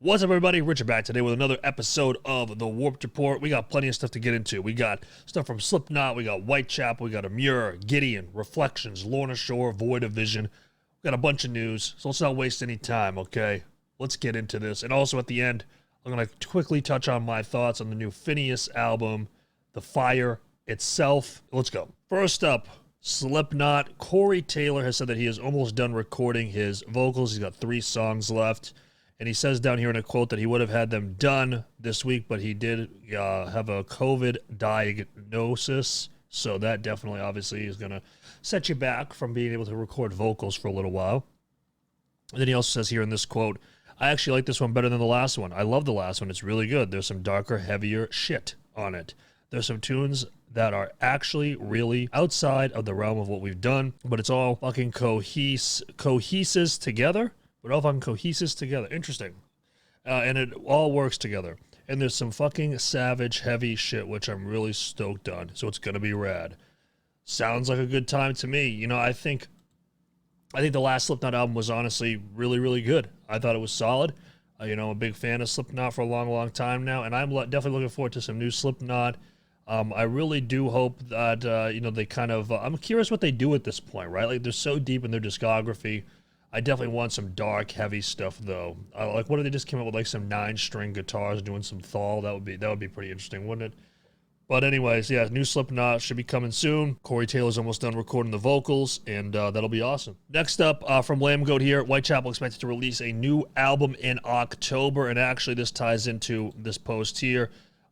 What's up, everybody? Richard back today with another episode of the Warped Report. We got plenty of stuff to get into. We got stuff from Slipknot, we got 𝗧𝗛𝗪, we got 𝗪𝗧𝗪, Gideon, Reflections, Lorna Shore, Void of Vision. We got a bunch of news, so let's not waste any time, okay? Let's get into this. And also at the end, I'm going to quickly touch on my thoughts on the new 𝗧𝗪𝗪 album, The Fire Itself. Let's go. First up, Slipknot. Corey Taylor has said that he is almost done recording his vocals. He's got 3 songs left. And he says down here in a quote that he would have had them done this week, but he did have a COVID diagnosis. So that definitely, obviously, is going to set you back from being able to record vocals for a little while. And then he also says here in this quote, I actually like this one better than the last one. I love the last one. It's really good. There's some darker, heavier shit on it. There's some tunes that are actually really outside of the realm of what we've done, but it's all fucking coheses together. But all fucking coheses together. Interesting. And it all works together. And there's some fucking savage, heavy shit, which I'm really stoked on. So it's going to be rad. Sounds like a good time to me. You know, I think the last Slipknot album was honestly really, really good. I thought it was solid. You know, I'm a big fan of Slipknot for a long, long time now. And I'm definitely looking forward to some new Slipknot. I really do hope that, you know, they kind of... I'm curious what they do at this point, right? Like, they're so deep in their discography. I definitely want some dark, heavy stuff, though. Like, what if they just came up with like some 9-string guitars doing some 𝗧𝗪? That would be pretty interesting, wouldn't it? But anyways, yeah, new Slipknot should be coming soon. Corey Taylor's almost done recording the vocals, and that'll be awesome. Next up, from 𝗪𝗪𝗥𝗣𝗄 here, 𝗧𝗪𝗪 expected to release a new album in October, and actually this ties into this post here.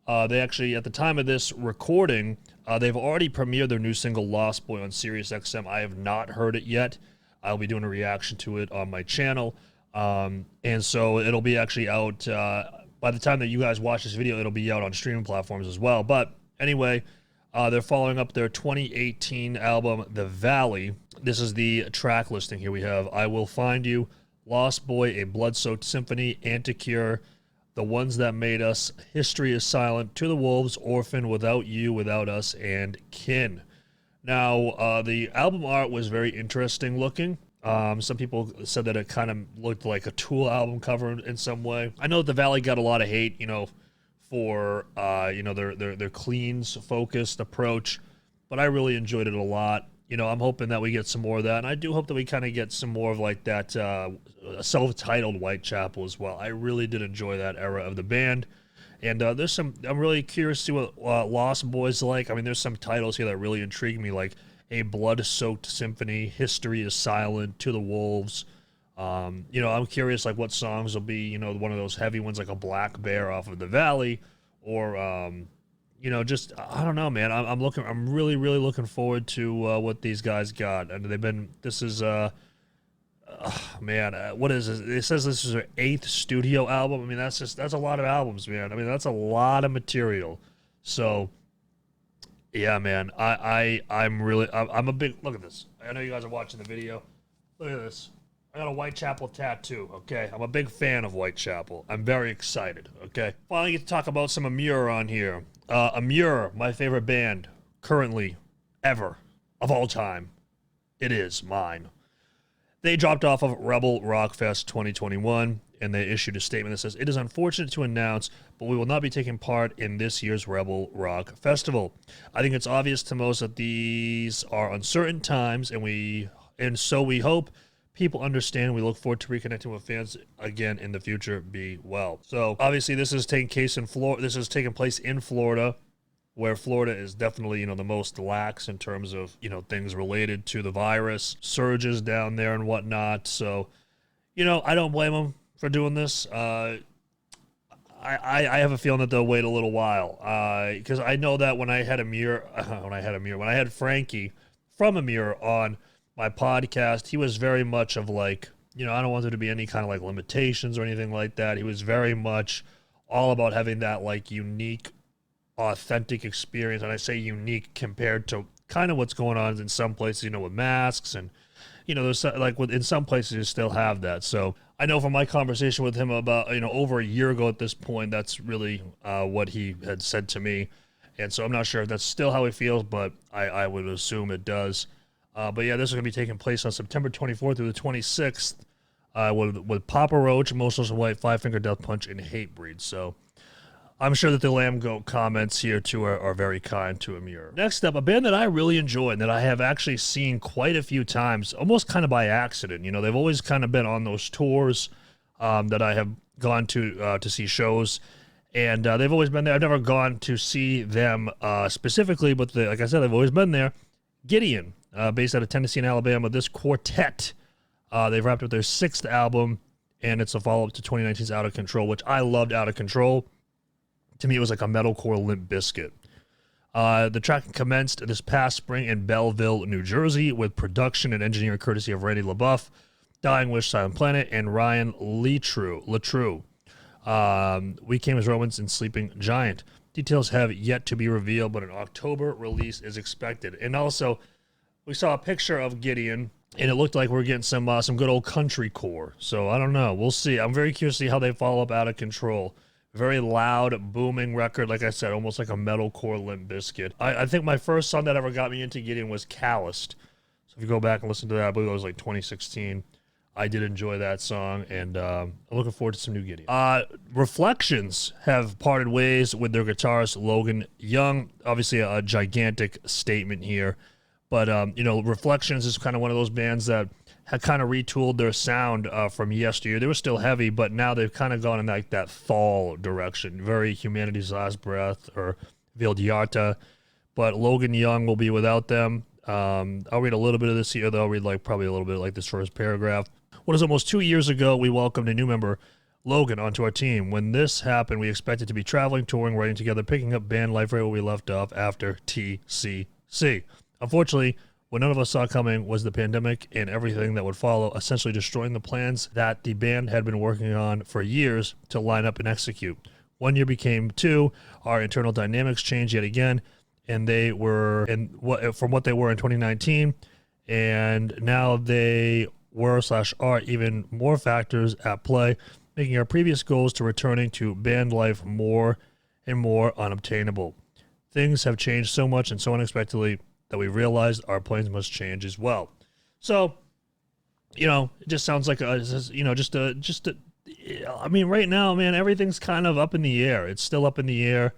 They actually, at the time of this recording, they've already premiered their new single Lost Boy on SiriusXM. I have not heard it yet. I'll be doing a reaction to it on my channel. And so it'll be actually out, by the time that you guys watch this video, it'll be out on streaming platforms as well. But anyway, they're following up their 2018 album, The Valley. This is the track listing here. We have I Will Find You, Lost Boy, A Blood-Soaked Symphony, Anticure, The Ones That Made Us, History is Silent, To the Wolves, Orphan, Without You, Without Us, and Kin. Now, the album art was very interesting looking. Some people said that it kind of looked like a Tool album cover in some way. I know that The Valley got a lot of hate, you know, for, you know, their cleans-focused approach, but I really enjoyed it a lot. You know, I'm hoping that we get some more of that, and I do hope that we kind of get some more of, like, that self-titled 𝗧𝗪𝗪 as well. I really did enjoy that era of the band. And there's some, I'm really curious to see what Lost Boy's like. I mean, there's some titles here that really intrigue me, like A Blood-Soaked Symphony, History is Silent, To the Wolves. You know, I'm curious, like, what songs will be, you know, one of those heavy ones, like a Black Bear off of The Valley, or, you know, just, I don't know, man. I'm really, really looking forward to what these guys got. And they've been, this is, man, what is this? It says this is their 8th studio album. I mean, that's a lot of albums, man. I mean, that's a lot of material. So, yeah, man, I'm a big, look at this. I know you guys are watching the video. Look at this. I got a 𝗧𝗪𝗪 tattoo, okay? I'm a big fan of 𝗧𝗪𝗪. I'm very excited, okay? Finally get to talk about some 𝗪𝗪𝗪 on here. 𝗪𝗪𝗪, my favorite band, currently, ever, of all time. It is mine. They dropped off of Rebel Rock Fest 2021, and they issued a statement that says, it is unfortunate to announce, but we will not be taking part in this year's Rebel Rock Festival. I think it's obvious to most that these are uncertain times, and so we hope people understand. We look forward to reconnecting with fans again in the future. Be well. So obviously this is taking place in Florida, where Florida is definitely, you know, the most lax in terms of, you know, things related to the virus, surges down there and whatnot. So, you know, I don't blame them for doing this. I have a feeling that they'll wait a little while, because I know that when I had Frankie from 𝗪𝗪𝗪 on my podcast, he was very much of like, you know, I don't want there to be any kind of like limitations or anything like that. He was very much all about having that like unique, authentic experience. And I say unique compared to kind of what's going on in some places, you know, with masks, and, you know, there's like in some places you still have that. So I know from my conversation with him about, you know, over a year ago at this point, that's really what he had said to me. And so I'm not sure if that's still how he feels, but I would assume it does. But yeah, this is going to be taking place on September 24th through the 26th with Papa Roach, Motionless in White, Five Finger Death Punch, and Hatebreed. So I'm sure that the Lamb Goat comments here too are very kind to Amir. Next up, a band that I really enjoy and that I have actually seen quite a few times, almost kind of by accident. You know, they've always kind of been on those tours that I have gone to see shows, and they've always been there. I've never gone to see them specifically, but like I said, they've always been there. Gideon, based out of Tennessee and Alabama. This quartet, they've wrapped up their 6th album, and it's a follow-up to 2019's Out of Control, which I loved. Out of Control, to me, it was like a metalcore Limp Bizkit. The track commenced this past spring in Belleville, New Jersey, with production and engineering courtesy of Randy LaBeouf, Dying Wish, Silent Planet, and Ryan Letrue. We Came as Romans and Sleeping Giant. Details have yet to be revealed, but an October release is expected. And also, we saw a picture of Gideon, and it looked like we're getting some good old country core. So I don't know. We'll see. I'm very curious to see how they follow up Out of Control. Very loud, booming record. Like I said, almost like a metalcore Limp Bizkit. I think my first song that ever got me into Gideon was Calloused. So if you go back and listen to that, I believe it was like 2016. I did enjoy that song, and I'm looking forward to some new Gideon. Reflections have parted ways with their guitarist, Logan Young. Obviously, a gigantic statement here. But, you know, Reflections is kind of one of those bands that had kind of retooled their sound from yesteryear. They were still heavy, but now they've kind of gone in like that fall direction. Very Humanity's Last Breath or 𝗧𝗛𝗪 𝗪𝗧𝗛. But Logan Young will be without them. I'll read a little bit of this here, though. I'll read probably a little bit like this first paragraph. What is almost 2 years ago, we welcomed a new member, Logan, onto our team. When this happened, we expected to be traveling, touring, writing together, picking up band life right where we left off after TCC. Unfortunately, what none of us saw coming was the pandemic and everything that would follow, essentially destroying the plans that the band had been working on for years to line up and execute. 1 year became 2, our internal dynamics changed yet again, and they were from what they were in 2019, and now they were/are even more factors at play, making our previous goals to returning to band life more and more unobtainable. Things have changed so much and so unexpectedly that we realized our plans must change as well. So, you know, it just sounds like I mean, right now, man, everything's kind of up in the air. It's still up in the air.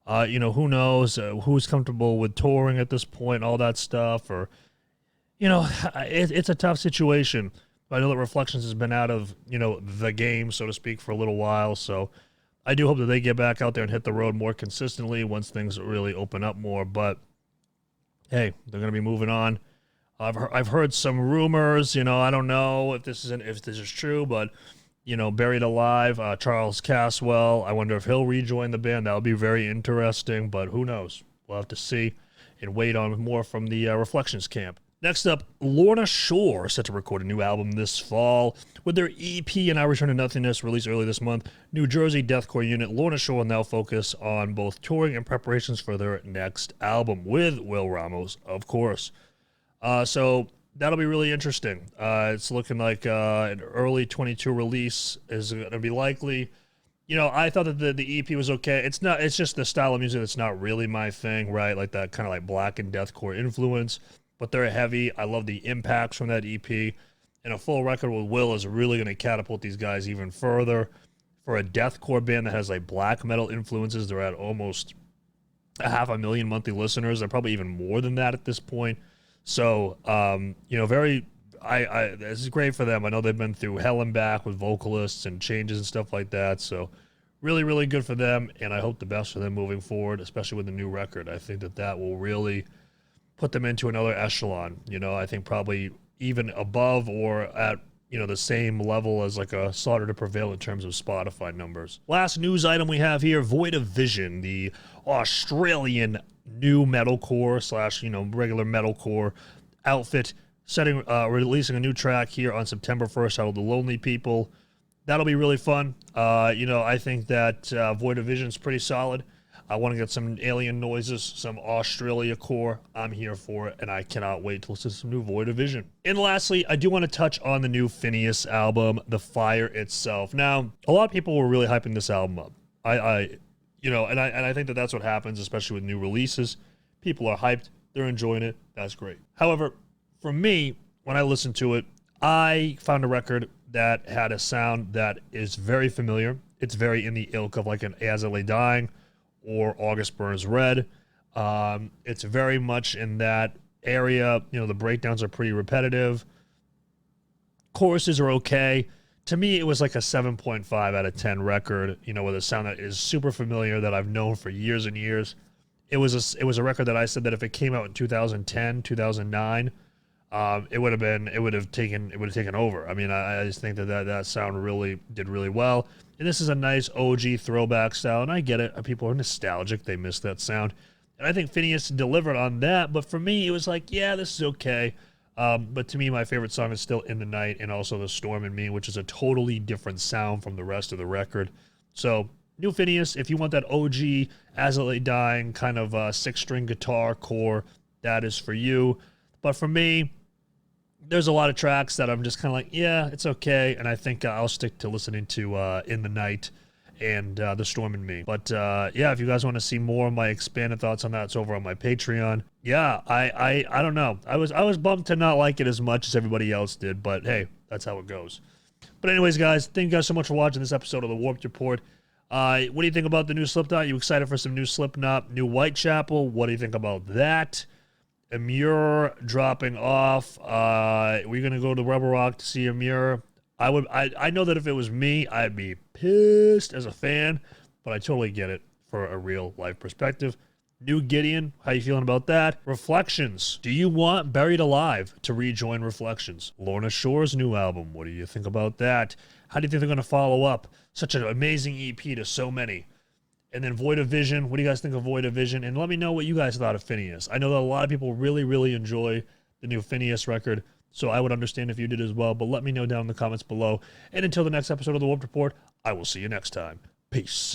You know, who knows who's comfortable with touring at this point, all that stuff, or, you know, it's a tough situation. I know that Reflections has been out of, you know, the game, so to speak, for a little while. So I do hope that they get back out there and hit the road more consistently once things really open up more. But hey, they're going to be moving on. I've heard some rumors. You know, I don't know if this is true, but you know, Buried Alive, Charles Caswell. I wonder if he'll rejoin the band. That would be very interesting. But who knows? We'll have to see and wait on more from the Reflections camp. Next up, Lorna Shore, set to record a new album this fall. With their EP and Our Return to Nothingness released early this month, New Jersey deathcore unit Lorna Shore will now focus on both touring and preparations for their next album, with Will Ramos, of course. So that'll be really interesting. It's looking like an early 22 release is going to be likely. You know, I thought that the EP was okay. It's just the style of music that's not really my thing, right? Like that kind of like black and deathcore influence. But they're heavy. I love the impacts from that EP. And a full record with Will is really going to catapult these guys even further. For a deathcore band that has like black metal influences, they're at almost 500,000 monthly listeners. They're probably even more than that at this point. So, you know, this is great for them. I know they've been through hell and back with vocalists and changes and stuff like that. So really, really good for them. And I hope the best for them moving forward, especially with the new record. I think that will really put them into another echelon. You know, I think probably even above or at, you know, the same level as like a Slaughter to Prevail in terms of Spotify numbers. Last news item we have here, Void of Vision, the Australian new metalcore / you know, regular metalcore outfit, releasing a new track here on September 1st titled The Lonely People. That'll be really fun. You know, I think that Void of Vision is pretty solid. I want to get some alien noises, some Australia core. I'm here for it, and I cannot wait to listen to some new Void of Vision. And lastly, I do want to touch on the new Phineas album, The Fire Itself. Now, a lot of people were really hyping this album up. You know, and I think that that's what happens, especially with new releases. People are hyped. They're enjoying it. That's great. However, for me, when I listened to it, I found a record that had a sound that is very familiar. It's very in the ilk of like an As I Lay Dying or August Burns Red. It's very much in that area. You know, the breakdowns are pretty repetitive. Choruses are okay. To me, it was like a 7.5 out of 10 record, you know, with a sound that is super familiar that I've known for years and years. It was a record that I said that if it came out in 2010, 2009, it would have taken over. I mean, I just think that sound really did really well. And this is a nice OG throwback style, and I get it. People are nostalgic. They miss that sound. And I think Phineas delivered on that, but for me, it was like, yeah, this is okay. But to me, my favorite song is still In the Night and also The Storm in Me, which is a totally different sound from the rest of the record. So, new Phineas, if you want that OG, As I Lay Dying kind of 6-string guitar core, that is for you. But for me, there's a lot of tracks that I'm just kind of like, yeah, it's okay. And I think I'll stick to listening to In the Night and The Storm in Me. But yeah, if you guys want to see more of my expanded thoughts on that, it's over on my Patreon. Yeah, I don't know. I was bummed to not like it as much as everybody else did, but hey, that's how it goes. But anyways, guys, thank you guys so much for watching this episode of the Warped Report. What do you think about the new Slipknot? You excited for some new Slipknot, new 𝗧𝗛𝗪? What do you think about that? 𝗪𝗧𝗪 dropping off. We're gonna go to Rebel Rock to see 𝗪𝗪. I know that if it was me, I'd be pissed as a fan, but I totally get it for a real life perspective. New Gideon, how you feeling about that? Reflections. Do you want Buried Alive to rejoin Reflections? Lorna Shore's new album. What do you think about that? How do you think they're going to follow up such an amazing EP to so many? And then Void of Vision. What do you guys think of Void of Vision? And let me know what you guys thought of Phineas. I know that a lot of people really, really enjoy the new Phineas record, so I would understand if you did as well, but let me know down in the comments below. And until the next episode of the Warped Report, I will see you next time. Peace.